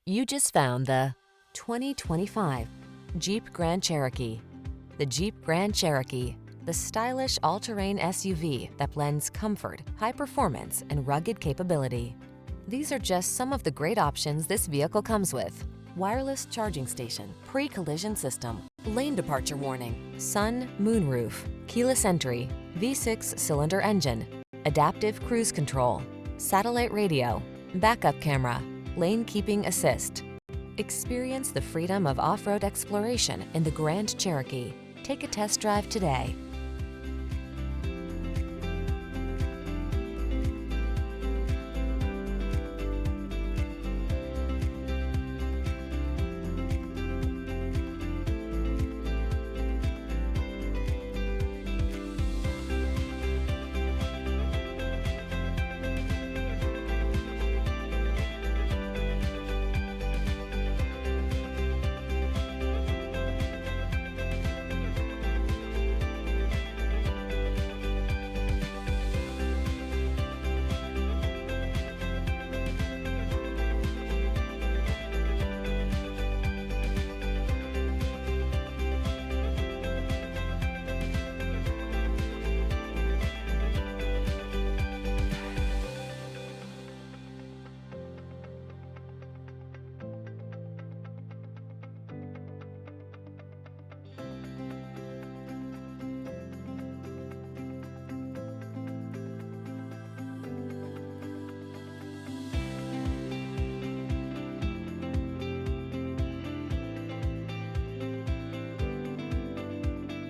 You just found the 2025 Jeep Grand Cherokee. The Jeep Grand Cherokee, the stylish all-terrain SUV that blends comfort, high performance, and rugged capability. These are just some of the great options this vehicle comes with: wireless charging station, pre-collision system, lane departure warning, sun, moonroof, keyless entry, V6 cylinder engine, adaptive cruise control, satellite radio, backup camera, lane keeping assist. Experience the freedom of off-road exploration in the Grand Cherokee. Take a test drive today.